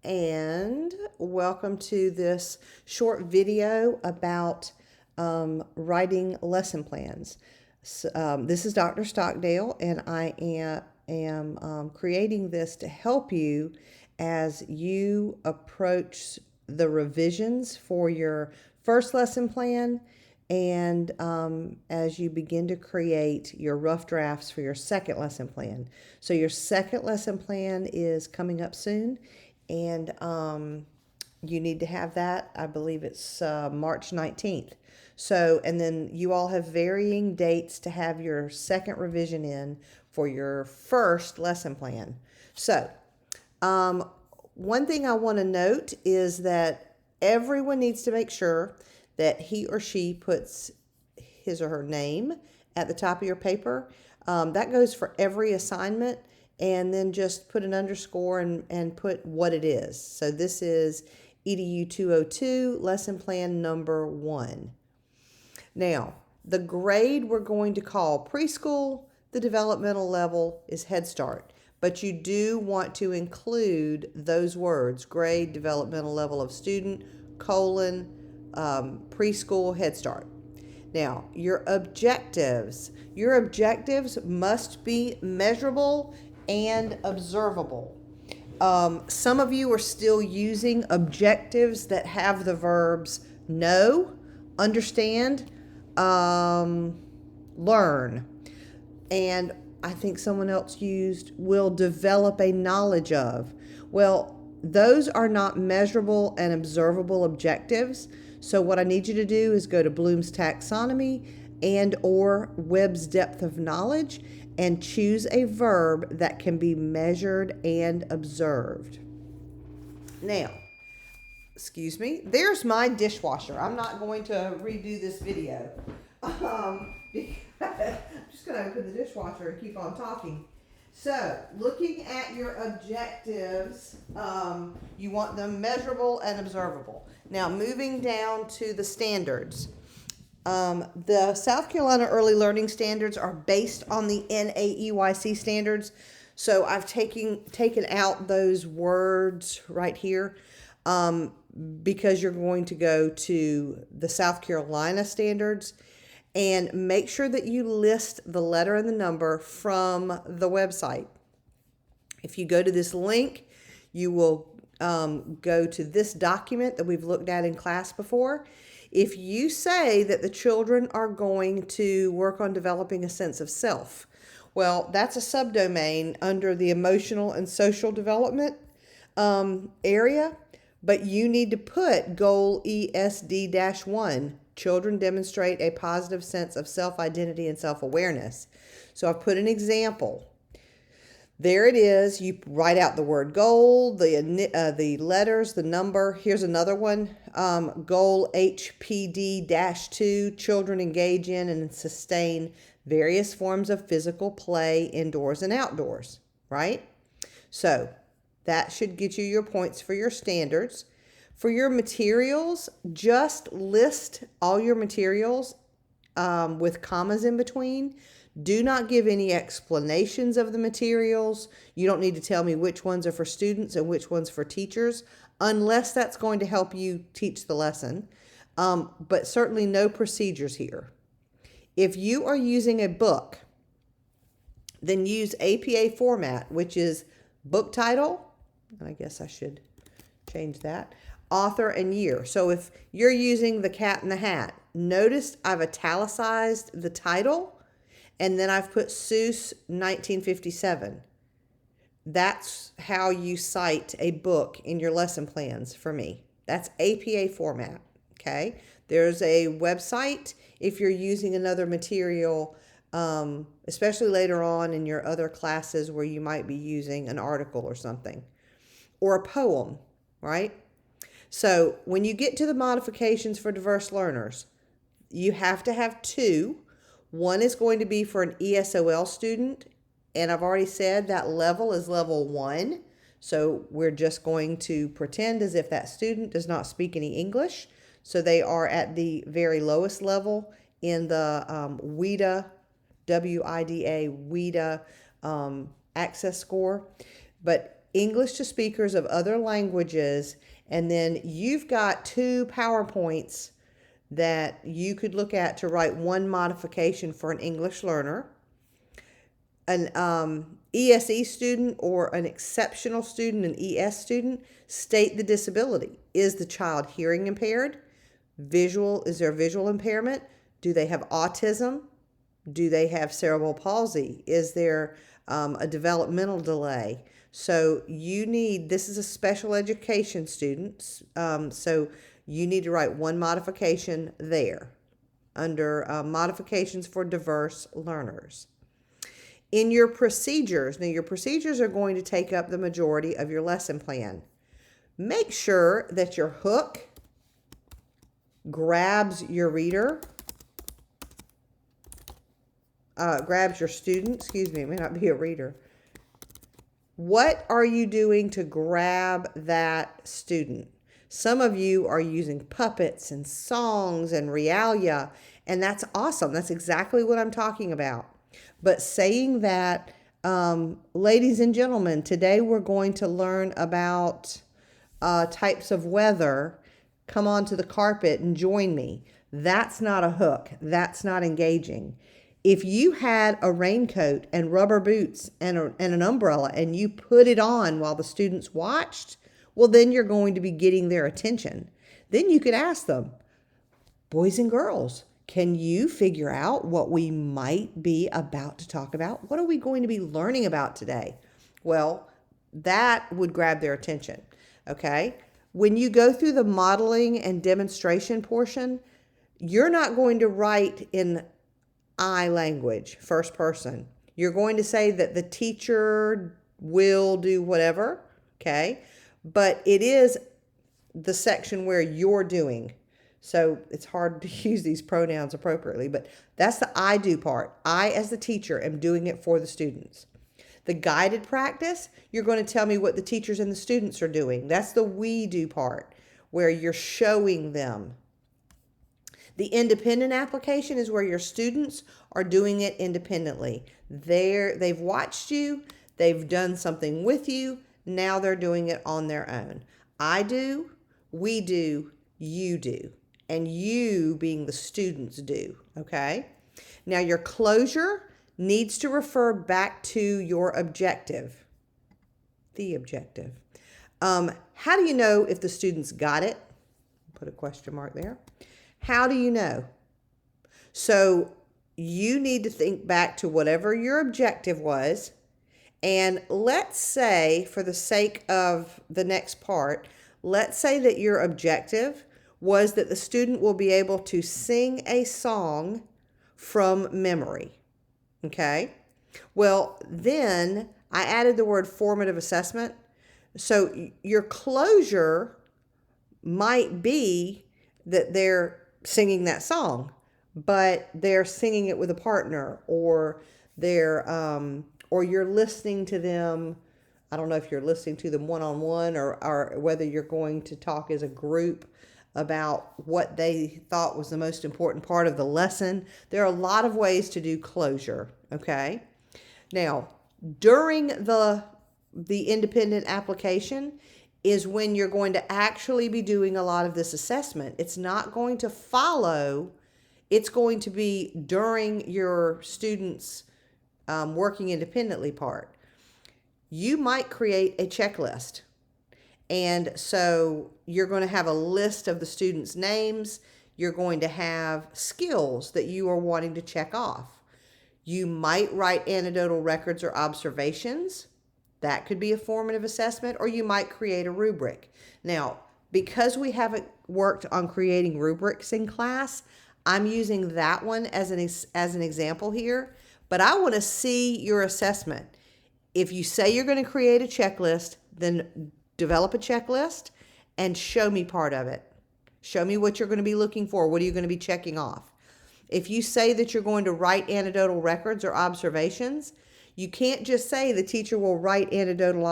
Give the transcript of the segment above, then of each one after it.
and welcome to this short video about writing lesson plans. This is Dr. Stockdale, and I am creating this to help you as you approach the revisions for your first lesson plan and as you begin to create your rough drafts for your second lesson plan. So your second lesson plan is coming up soon, and you need to have that. I believe it's March 19th. So, and then you all have varying dates to have your second revision in for your first lesson plan. So, one thing I want to note is that everyone needs to make sure that he or she puts his or her name at the top of your paper. That goes for every assignment, and then just put an underscore and put what it is. So this is EDU 202, lesson plan number 1. Now, the grade we're going to call preschool, the developmental level is Head Start. But you do want to include those words, grade, developmental level of student, colon, preschool, Head Start. Now, your objectives must be measurable and observable. Some of you are still using objectives that have the verbs know, understand, learn. And I think someone else used will develop a knowledge of. Well, those are not measurable and observable objectives. So what I need you to do is go to Bloom's taxonomy and or Webb's depth of knowledge and choose a verb that can be measured and observed. Now, excuse me, there's my dishwasher. I'm not going to redo this video. I'm just going to open the dishwasher and keep on talking. So, looking at your objectives, you want them measurable and observable. Now, moving down to the standards. The South Carolina Early Learning Standards are based on the NAEYC standards. So, I've taken out those words right here because you're going to go to the South Carolina standards. And make sure that you list the letter and the number from the website. If you go to this link, you will go to this document that we've looked at in class before. If you say that the children are going to work on developing a sense of self, well, that's a subdomain under the emotional and social development area, but you need to put goal ESD-1. Children demonstrate a positive sense of self-identity and self-awareness. So I've put an example. There it is. You write out the word goal, the letters, the number. Here's another one. Goal HPD-2. Children engage in and sustain various forms of physical play indoors and outdoors, right? So that should get you your points for your standards. For your materials, just list all your materials with commas in between. Do not give any explanations of the materials. You don't need to tell me which ones are for students and which ones for teachers, unless that's going to help you teach the lesson. But certainly no procedures here. If you are using a book, then use APA format, which is book title. I guess I should change that. Author and year. So if you're using The Cat in the Hat, notice I've italicized the title and then I've put Seuss 1957. That's how you cite a book in your lesson plans for me. That's APA format. Okay. There's a website if you're using another material, especially later on in your other classes where you might be using an article or something or a poem, right? So when you get to the modifications for diverse learners, you have to have 2. One is going to be for an ESOL student, and I've already said that level is level 1. So we're just going to pretend as if that student does not speak any English. So they are at the very lowest level in the WIDA, WIDA access score. But English to speakers of other languages, and then you've got 2 PowerPoints that you could look at to write one modification for an English learner. An ESE student or an exceptional student, an ES student, state the disability. Is the child hearing impaired? Is there visual impairment? Do they have autism? Do they have cerebral palsy? Is there a developmental delay? So this is a special education student. So you need to write one modification there under modifications for diverse learners. In your procedures, now your procedures are going to take up the majority of your lesson plan. Make sure that your hook grabs your reader, grabs your student, it may not be a reader. What are you doing to grab that student? Some of you are using puppets and songs and realia, and that's awesome. That's exactly what I'm talking about. But saying that, ladies and gentlemen, today we're going to learn about types of weather. Come onto the carpet and join me. That's not a hook. That's not engaging. If you had a raincoat and rubber boots and an umbrella and you put it on while the students watched, well, then you're going to be getting their attention. Then you could ask them, boys and girls, can you figure out what we might be about to talk about? What are we going to be learning about today? Well, that would grab their attention, okay? When you go through the modeling and demonstration portion, you're not going to write in I language, first person. You're going to say that the teacher will do whatever, okay? But it is the section where you're doing. So it's hard to use these pronouns appropriately, but that's the I do part. I, as the teacher, am doing it for the students. The guided practice, you're going to tell me what the teachers and the students are doing. That's the we do part, where you're showing them. The independent application is where your students are doing it independently. They've watched you, they've done something with you, now they're doing it on their own. I do, we do, you do. And you, being the students, do, okay? Now your closure needs to refer back to your objective, the objective. How do you know if the students got it? Put a question mark there. How do you know? So you need to think back to whatever your objective was. And let's say, for the sake of the next part, let's say that your objective was that the student will be able to sing a song from memory. Okay? Well, then I added the word formative assessment. So your closure might be that they're singing that song, but they're singing it with a partner, or you're listening to them. I don't know if you're listening to them one-on-one or whether you're going to talk as a group about what they thought was the most important part of the lesson. There are a lot of ways to do closure, okay? Now, during the independent application is when you're going to actually be doing a lot of this assessment. It's not going to follow, it's going to be during your students' working independently part. You might create a checklist. And so you're going to have a list of the students' names. You're going to have skills that you are wanting to check off. You might write anecdotal records or observations. That could be a formative assessment, or you might create a rubric. Now, because we haven't worked on creating rubrics in class, I'm using that one as an example here, but I want to see your assessment. If you say you're going to create a checklist, then develop a checklist and show me part of it. Show me what you're going to be looking for. What are you going to be checking off? If you say that you're going to write anecdotal records or observations, you can't just say the teacher will write anecdotal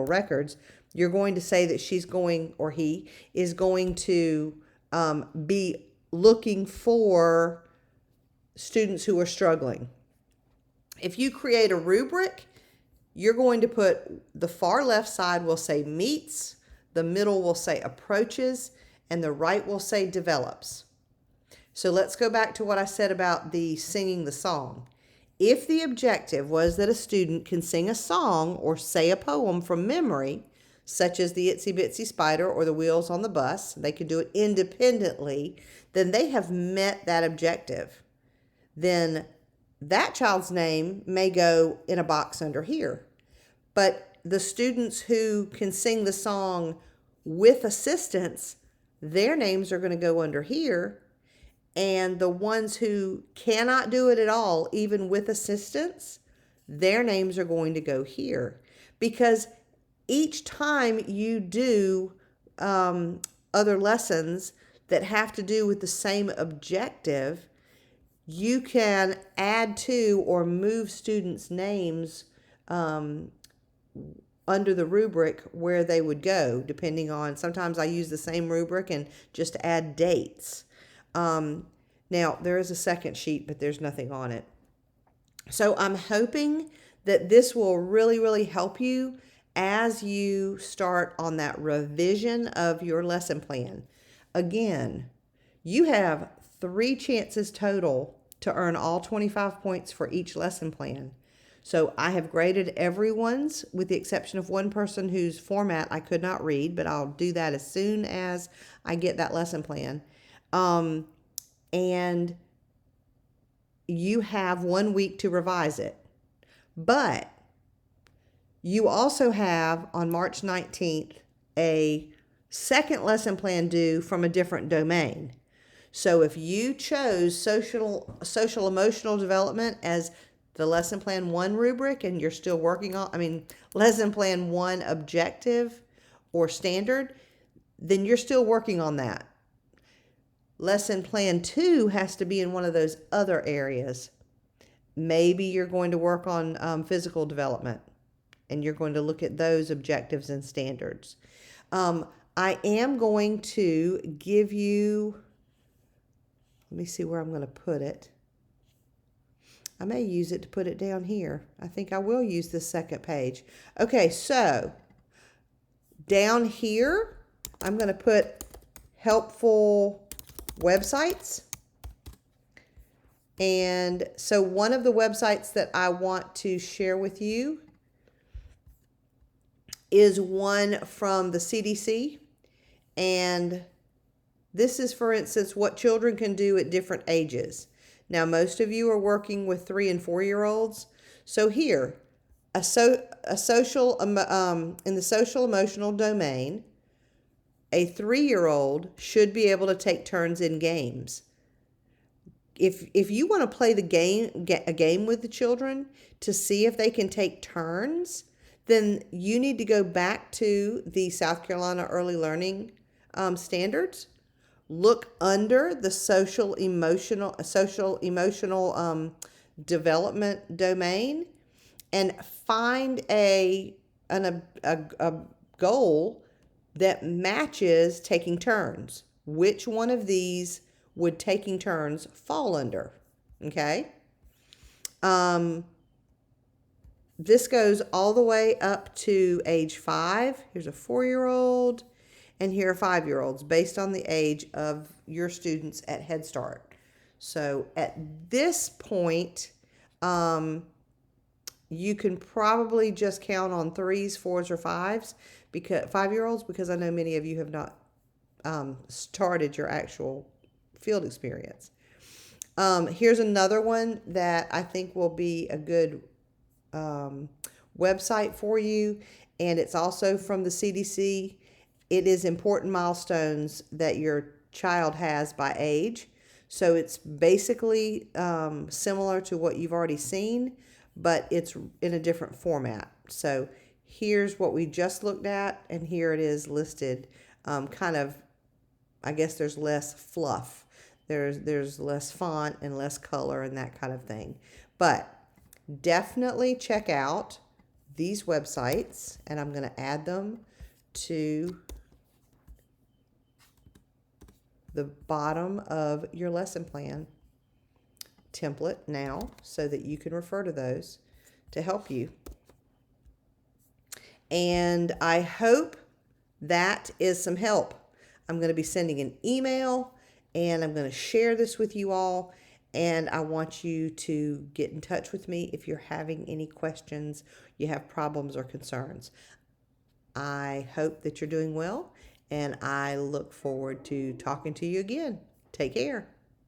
records. You're going to say that she's going, or he is going to be looking for students who are struggling. If you create a rubric, you're going to put the far left side will say meets, the middle will say approaches, and the right will say develops. So let's go back to what I said about the singing the song. If the objective was that a student can sing a song or say a poem from memory, such as the Itsy Bitsy Spider or the Wheels on the Bus, they can do it independently, then they have met that objective. Then that child's name may go in a box under here. But the students who can sing the song with assistance, their names are going to go under here. And the ones who cannot do it at all, even with assistance, their names are going to go here. Because each time you do other lessons that have to do with the same objective, you can add to or move students' names under the rubric where they would go, depending on, sometimes I use the same rubric and just add dates. Now, there is a second sheet, but there's nothing on it. So I'm hoping that this will really, really help you as you start on that revision of your lesson plan. Again, you have 3 chances total to earn all 25 points for each lesson plan. So I have graded everyone's with the exception of one person whose format I could not read, but I'll do that as soon as I get that lesson plan. And you have 1 week to revise it. But you also have on March 19th a second lesson plan due from a different domain. So if you chose social emotional development as the lesson plan 1 rubric and you're still working on, lesson plan 1 objective or standard, then you're still working on that. Lesson plan 2 has to be in one of those other areas. Maybe you're going to work on physical development and you're going to look at those objectives and standards. I am going to give you, let me see where I'm going to put it. I may use it to put it down here. I think I will use this second page. Okay, so down here, I'm going to put helpful websites. And so one of the websites that I want to share with you is one from the CDC. And this is, for instance, what children can do at different ages. Now, most of you are working with 3 and 4-year-olds. So here, in the social emotional domain, a 3-year-old should be able to take turns in games. If you want to play a game with the children to see if they can take turns, then you need to go back to the South Carolina Early Learning standards. Look under the social emotional development domain and find a goal that matches taking turns. Which one of these would taking turns fall under? Okay. This goes all the way up to age 5. Here's a 4-year-old. And here are 5-year-olds based on the age of your students at Head Start. So at this point, you can probably just count on 3s, 4s, or 5s, because 5-year-olds, because I know many of you have not started your actual field experience. Here's another one that I think will be a good website for you, and it's also from the CDC. It is important milestones that your child has by age. So it's basically similar to what you've already seen, but it's in a different format. So here's what we just looked at, and here it is listed. I guess there's less fluff. There's less font and less color and that kind of thing. But definitely check out these websites, and I'm going to add them to the bottom of your lesson plan template now so that you can refer to those to help you. And I hope that is some help. I'm going to be sending an email and I'm going to share this with you all. And I want you to get in touch with me if you're having any questions, you have problems or concerns. I hope that you're doing well, and I look forward to talking to you again. Take care.